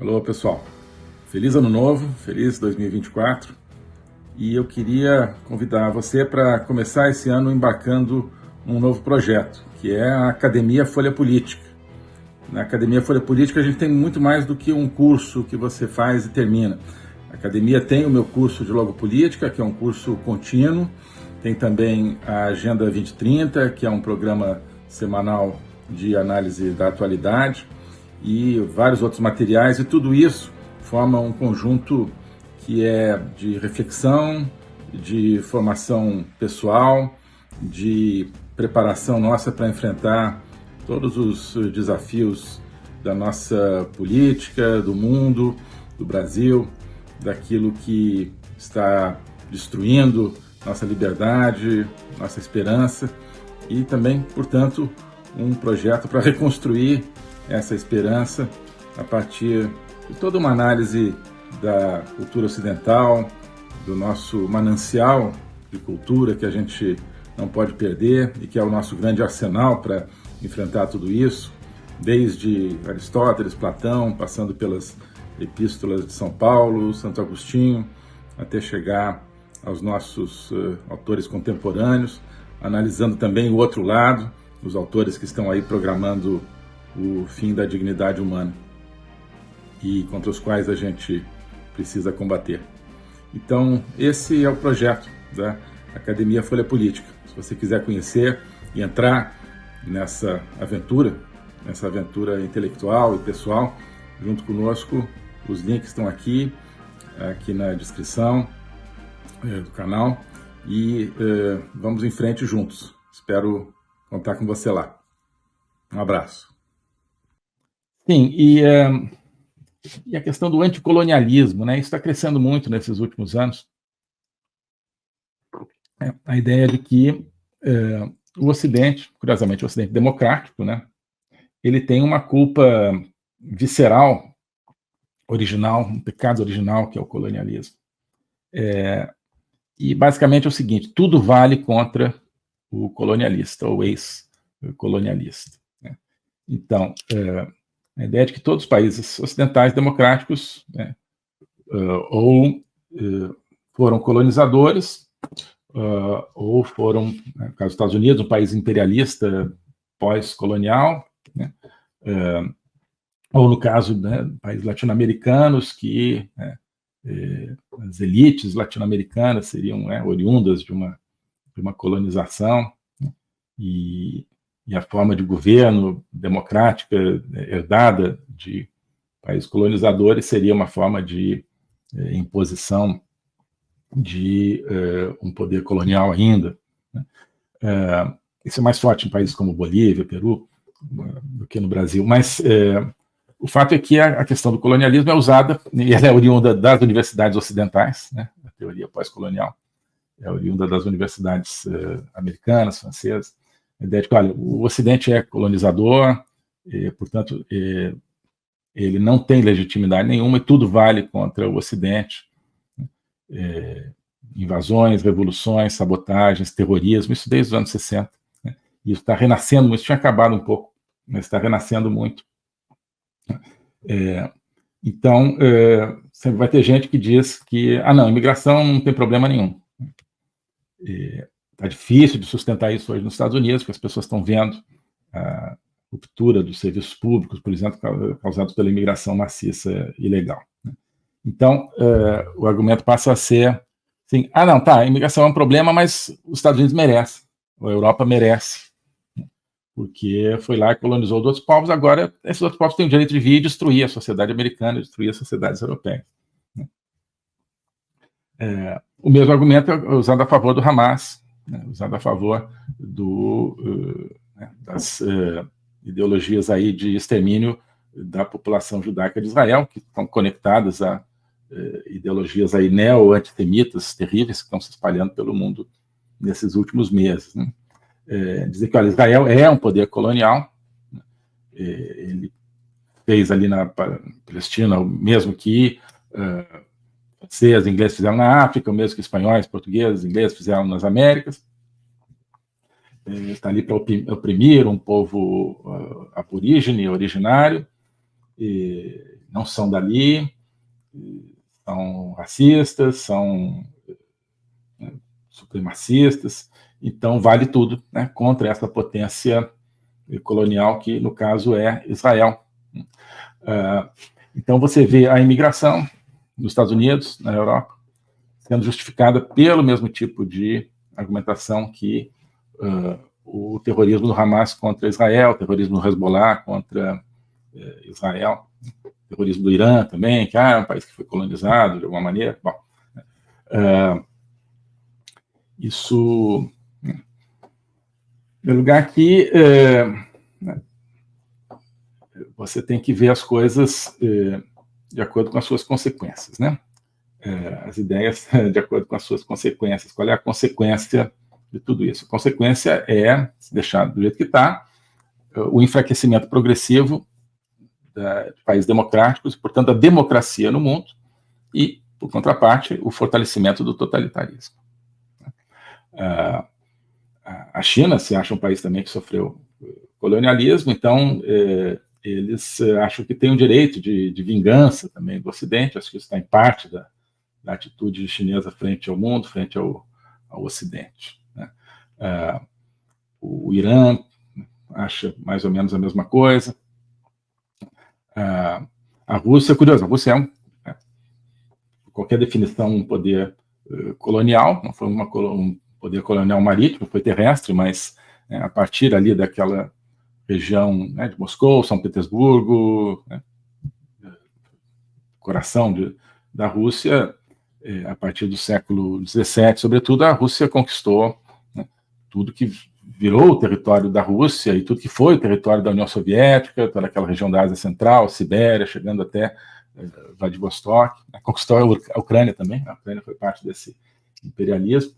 Alô, pessoal. Feliz Ano Novo, feliz 2024. E eu queria convidar você para começar esse ano embarcando num novo projeto, que é a Academia Folha Política. Na Academia Folha Política a gente tem muito mais do que um curso que você faz e termina. A Academia tem o meu curso de Logopolítica, que é um curso contínuo. Tem também a Agenda 2030, que é um programa semanal de análise da atualidade, e vários outros materiais, e tudo isso forma um conjunto que é de reflexão, de formação pessoal, de preparação nossa para enfrentar todos os desafios da nossa política, do mundo, do Brasil, daquilo que está destruindo nossa liberdade, nossa esperança, e também, portanto, um projeto para reconstruir essa esperança a partir de toda uma análise da cultura ocidental, do nosso manancial de cultura que a gente não pode perder e que é o nosso grande arsenal para enfrentar tudo isso, desde Aristóteles, Platão, passando pelas epístolas de São Paulo, Santo Agostinho, até chegar aos nossos autores contemporâneos, analisando também o outro lado, os autores que estão aí programando o fim da dignidade humana e contra os quais a gente precisa combater. Então, esse é o projeto da Academia Folha Política. Se você quiser conhecer e entrar nessa aventura intelectual e pessoal, junto conosco, os links estão aqui na descrição do canal, e vamos em frente juntos. Espero contar com você lá. Um abraço. Sim, e a questão do anticolonialismo, né? Isso está crescendo muito nesses últimos anos. A ideia de que o Ocidente, curiosamente o Ocidente democrático, né? Ele tem uma culpa visceral, original, um pecado original, que é o colonialismo. E basicamente é o seguinte: tudo vale contra o colonialista, ou ex-colonialista, né? Então, a ideia de que todos os países ocidentais democráticos, né, ou foram colonizadores, ou foram, no caso dos Estados Unidos, um país imperialista pós-colonial, né, ou no caso, né, países latino-americanos que as elites latino-americanas seriam oriundas de uma colonização, né, e a forma de governo democrática herdada de países colonizadores seria uma forma de imposição de um poder colonial ainda, né? Isso é mais forte em países como Bolívia, Peru, do que no Brasil. Mas o fato é que a questão do colonialismo é usada, e ela é oriunda das universidades ocidentais, né? A teoria pós-colonial é oriunda das universidades americanas, francesas. A ideia de que, olha, o Ocidente é colonizador, portanto, ele não tem legitimidade nenhuma e tudo vale contra o Ocidente. Invasões, revoluções, sabotagens, terrorismo, isso desde os anos 60. Né? Isso está renascendo, isso tinha acabado um pouco, mas está renascendo muito. Então, sempre vai ter gente que diz que, não, imigração não tem problema nenhum. Está difícil de sustentar isso hoje nos Estados Unidos, porque as pessoas estão vendo a ruptura dos serviços públicos, por exemplo, causados pela imigração maciça ilegal. Né? Então, o argumento passa a ser assim, não, tá, a imigração é um problema, mas os Estados Unidos merecem, a Europa merece, porque foi lá e colonizou outros povos, agora esses outros povos têm o direito de vir e destruir a sociedade americana, destruir as sociedades europeias. O mesmo argumento é usado a favor do Hamas, né, usado a favor das ideologias aí de extermínio da população judaica de Israel, que estão conectadas a ideologias aí neo-antissemitas terríveis que estão se espalhando pelo mundo nesses últimos meses. Né? Dizer que, olha, Israel é um poder colonial, né? Ele fez ali na Palestina o mesmo que franceses, ingleses fizeram na África, o mesmo que espanhóis, portugueses, ingleses fizeram nas Américas. Está ali para oprimir um povo aborígene, originário, não são dali, são racistas, são supremacistas, então vale tudo, né, contra essa potência colonial que, no caso, é Israel. Então você vê a imigração nos Estados Unidos, na Europa, sendo justificada pelo mesmo tipo de argumentação que o terrorismo do Hamas contra Israel, o terrorismo do Hezbollah contra Israel, o terrorismo do Irã também, que é um país que foi colonizado de alguma maneira. Bom, isso é um lugar que você tem que ver as coisas de acordo com as suas consequências, né? As ideias de acordo com as suas consequências. Qual é a consequência de tudo isso? A consequência é, se deixar do jeito que está, o enfraquecimento progressivo de países democráticos, portanto, a democracia no mundo, e, por contraparte, o fortalecimento do totalitarismo. A China se acha um país também que sofreu colonialismo, então eles acham que tem o direito de vingança também do Ocidente. Acho que isso está em parte da atitude chinesa frente ao mundo, frente ao Ocidente, né? O Irã acha mais ou menos a mesma coisa. A Rússia, curioso, a Rússia é qualquer definição, um poder colonial, não foi um poder colonial marítimo, foi terrestre, mas a partir ali daquela região, né, de Moscou, São Petersburgo, né, coração da Rússia, a partir do século XVII, sobretudo, a Rússia conquistou, né, tudo que virou o território da Rússia e tudo que foi o território da União Soviética, toda aquela região da Ásia Central, Sibéria, chegando até Vladivostok, né, conquistou a Ucrânia também. A Ucrânia foi parte desse imperialismo.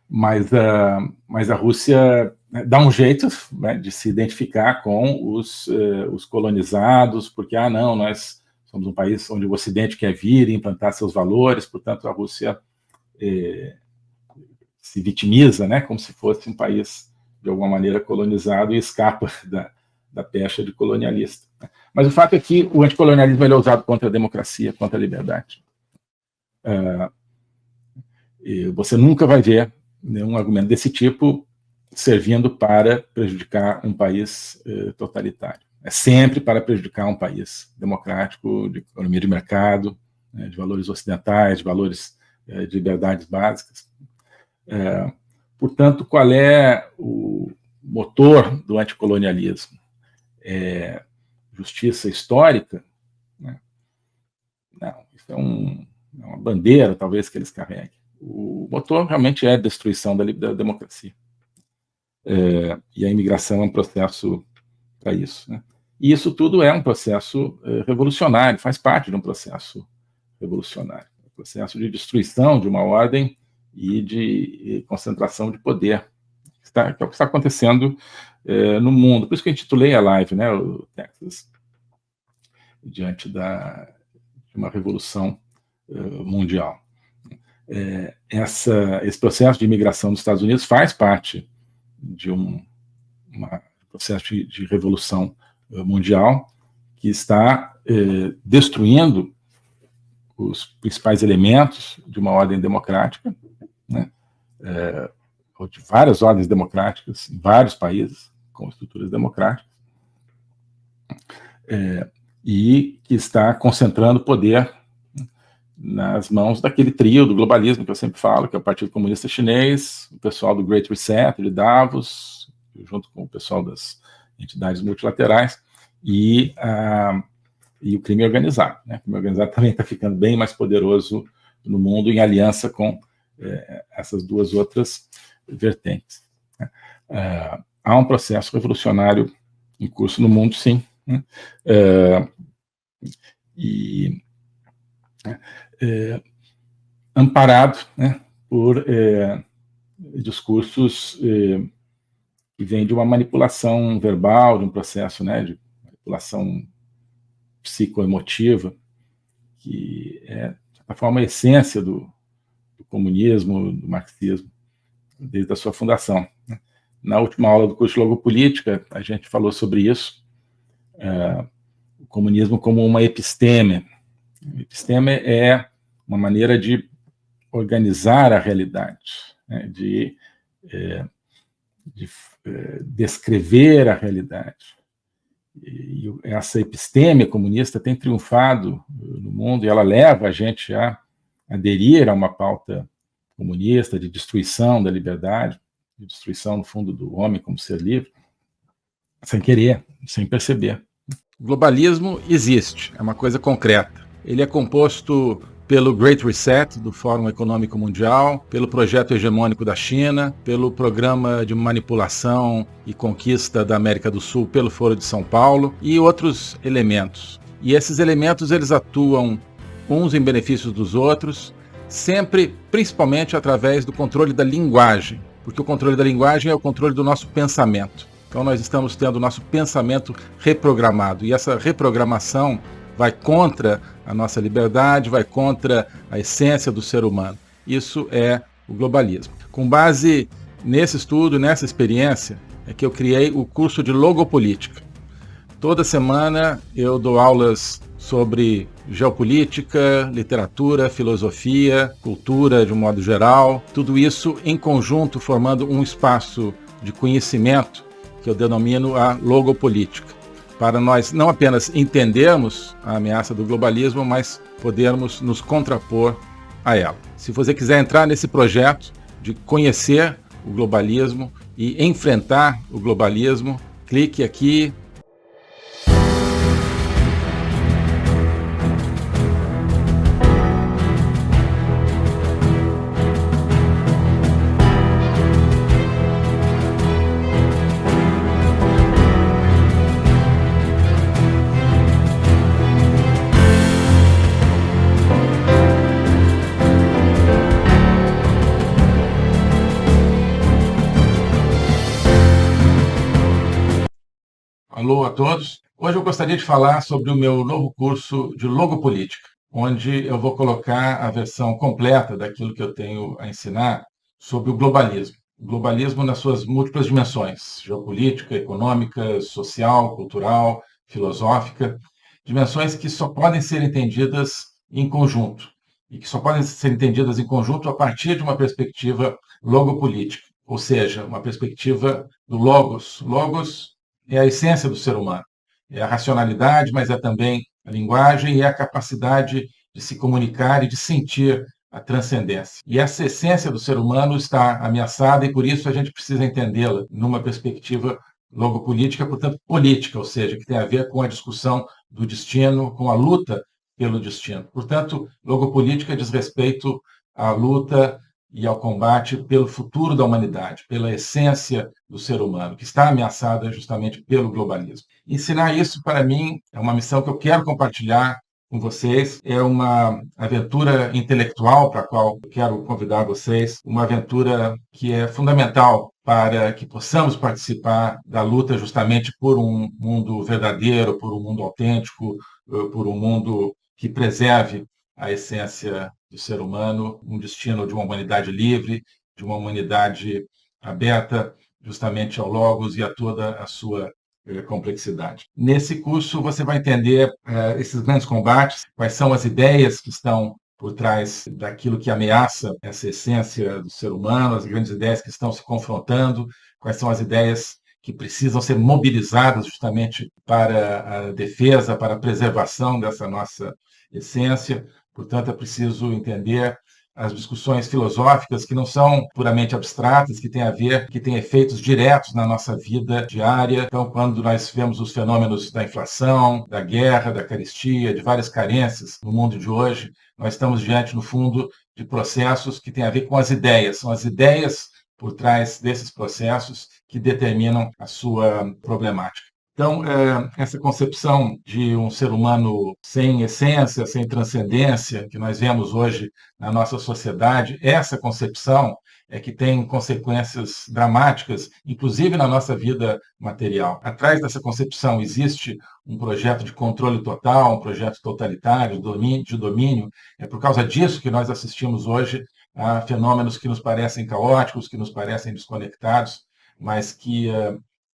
Mas a Rússia dá um jeito, né, de se identificar com os colonizados, porque, não, nós somos um país onde o Ocidente quer vir e implantar seus valores, portanto, a Rússia se vitimiza, né, como se fosse um país, de alguma maneira, colonizado e escapa da pecha de colonialista. Mas o fato é que o anticolonialismo é usado contra a democracia, contra a liberdade. Você nunca vai ver nenhum argumento desse tipo servindo para prejudicar um país totalitário. É sempre para prejudicar um país democrático, de economia de mercado, né, de valores ocidentais, de valores de liberdades básicas. Portanto, qual é o motor do anticolonialismo? Justiça histórica? Né? Não, isso é uma bandeira, talvez, que eles carreguem. O motor realmente é a destruição da democracia. E a imigração é um processo para isso, né? E isso tudo é um processo revolucionário, faz parte de um processo revolucionário, um processo de destruição de uma ordem e de concentração de poder, que é o que está acontecendo no mundo. Por isso que eu intitulei a live, né, o Texas, diante de uma revolução mundial. Esse processo de imigração dos Estados Unidos faz parte de um processo de revolução mundial que está destruindo os principais elementos de uma ordem democrática, né, ou de várias ordens democráticas em vários países com estruturas democráticas, e que está concentrando poder nas mãos daquele trio do globalismo que eu sempre falo, que é o Partido Comunista Chinês, o pessoal do Great Reset de Davos, junto com o pessoal das entidades multilaterais, e o crime organizado, né? O crime organizado também está ficando bem mais poderoso no mundo, em aliança com essas duas outras vertentes. Há um processo revolucionário em curso no mundo, sim, né? Amparado, né, por discursos que vêm de uma manipulação verbal, de um processo, né, de manipulação psicoemotiva, que é, de certa forma, a essência do comunismo, do marxismo, desde a sua fundação, né? Na última aula do curso de Logopolítica, a gente falou sobre isso. comunismo como uma episteme. Episteme é uma maneira de organizar a realidade, né? de descrever a realidade. E essa episteme comunista tem triunfado no mundo, e ela leva a gente a aderir a uma pauta comunista de destruição da liberdade, de destruição, no fundo, do homem como ser livre, sem querer, sem perceber. O globalismo existe, é uma coisa concreta. Ele é composto pelo Great Reset, do Fórum Econômico Mundial, pelo projeto hegemônico da China, pelo programa de manipulação e conquista da América do Sul pelo Foro de São Paulo e outros elementos. E esses elementos eles atuam uns em benefício dos outros, sempre, principalmente através do controle da linguagem, porque o controle da linguagem é o controle do nosso pensamento. Então nós estamos tendo o nosso pensamento reprogramado, e essa reprogramação vai contra a nossa liberdade, vai contra a essência do ser humano. Isso é o globalismo. Com base nesse estudo, nessa experiência, é que eu criei o curso de Logopolítica. Toda semana eu dou aulas sobre geopolítica, literatura, filosofia, cultura de um modo geral, tudo isso em conjunto formando um espaço de conhecimento que eu denomino a logopolítica, para nós não apenas entendermos a ameaça do globalismo, mas podermos nos contrapor a ela. Se você quiser entrar nesse projeto de conhecer o globalismo e enfrentar o globalismo, clique aqui. Alô a todos. Hoje eu gostaria de falar sobre o meu novo curso de Logopolítica, onde eu vou colocar a versão completa daquilo que eu tenho a ensinar sobre o globalismo. O globalismo nas suas múltiplas dimensões: geopolítica, econômica, social, cultural, filosófica, dimensões que só podem ser entendidas em conjunto, e que só podem ser entendidas em conjunto a partir de uma perspectiva logopolítica, ou seja, uma perspectiva do logos. Logos é a essência do ser humano. É a racionalidade, mas é também a linguagem e a capacidade de se comunicar e de sentir a transcendência. E essa essência do ser humano está ameaçada e, por isso, a gente precisa entendê-la numa perspectiva logopolítica, portanto, política, ou seja, que tem a ver com a discussão do destino, com a luta pelo destino. Portanto, logopolítica diz respeito à luta e ao combate pelo futuro da humanidade, pela essência do ser humano, que está ameaçada justamente pelo globalismo. Ensinar isso, para mim, é uma missão que eu quero compartilhar com vocês. É uma aventura intelectual para a qual eu quero convidar vocês, uma aventura que é fundamental para que possamos participar da luta justamente por um mundo verdadeiro, por um mundo autêntico, por um mundo que preserve a essência do ser humano, um destino de uma humanidade livre, de uma humanidade aberta justamente ao Logos e a toda a sua complexidade. Nesse curso você vai entender esses grandes combates, quais são as ideias que estão por trás daquilo que ameaça essa essência do ser humano, as grandes ideias que estão se confrontando, quais são as ideias que precisam ser mobilizadas justamente para a defesa, para a preservação dessa nossa essência. Portanto, é preciso entender as discussões filosóficas que não são puramente abstratas, que têm a ver, que têm efeitos diretos na nossa vida diária. Então, quando nós vemos os fenômenos da inflação, da guerra, da carestia, de várias carências no mundo de hoje, nós estamos diante, no fundo, de processos que têm a ver com as ideias. São as ideias por trás desses processos que determinam a sua problemática. Então, essa concepção de um ser humano sem essência, sem transcendência, que nós vemos hoje na nossa sociedade, essa concepção é que tem consequências dramáticas, inclusive na nossa vida material. Atrás dessa concepção existe um projeto de controle total, um projeto totalitário, de domínio. É por causa disso que nós assistimos hoje a fenômenos que nos parecem caóticos, que nos parecem desconectados, mas que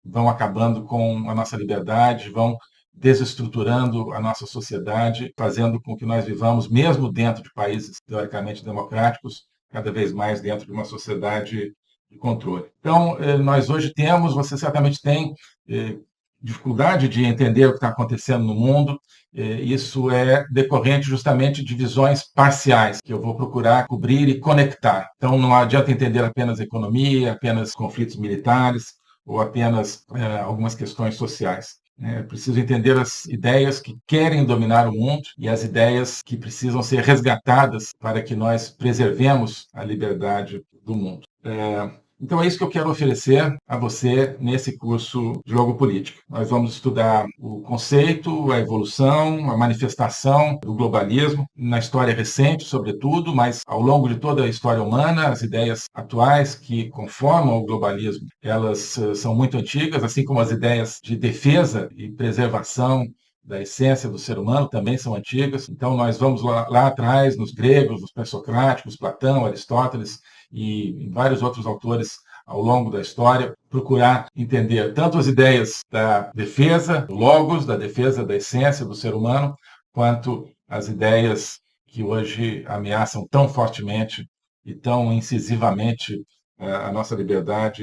vão acabando com a nossa liberdade, vão desestruturando a nossa sociedade, fazendo com que nós vivamos, mesmo dentro de países teoricamente democráticos, cada vez mais dentro de uma sociedade de controle. Então, nós hoje temos, você certamente tem, dificuldade de entender o que está acontecendo no mundo. Isso é decorrente justamente de visões parciais, que eu vou procurar cobrir e conectar. Então, não adianta entender apenas economia, apenas conflitos militares ou apenas algumas questões sociais. É preciso entender as ideias que querem dominar o mundo e as ideias que precisam ser resgatadas para que nós preservemos a liberdade do mundo. Então é isso que eu quero oferecer a você nesse curso de Logopolítica. Nós vamos estudar o conceito, a evolução, a manifestação do globalismo, na história recente, sobretudo, mas ao longo de toda a história humana, as ideias atuais que conformam o globalismo, elas são muito antigas, assim como as ideias de defesa e preservação da essência do ser humano também são antigas. Então nós vamos lá atrás, nos gregos, nos pré-socráticos, Platão, Aristóteles, e vários outros autores ao longo da história, procurar entender tanto as ideias da defesa do logos, da defesa da essência do ser humano, quanto as ideias que hoje ameaçam tão fortemente e tão incisivamente a nossa liberdade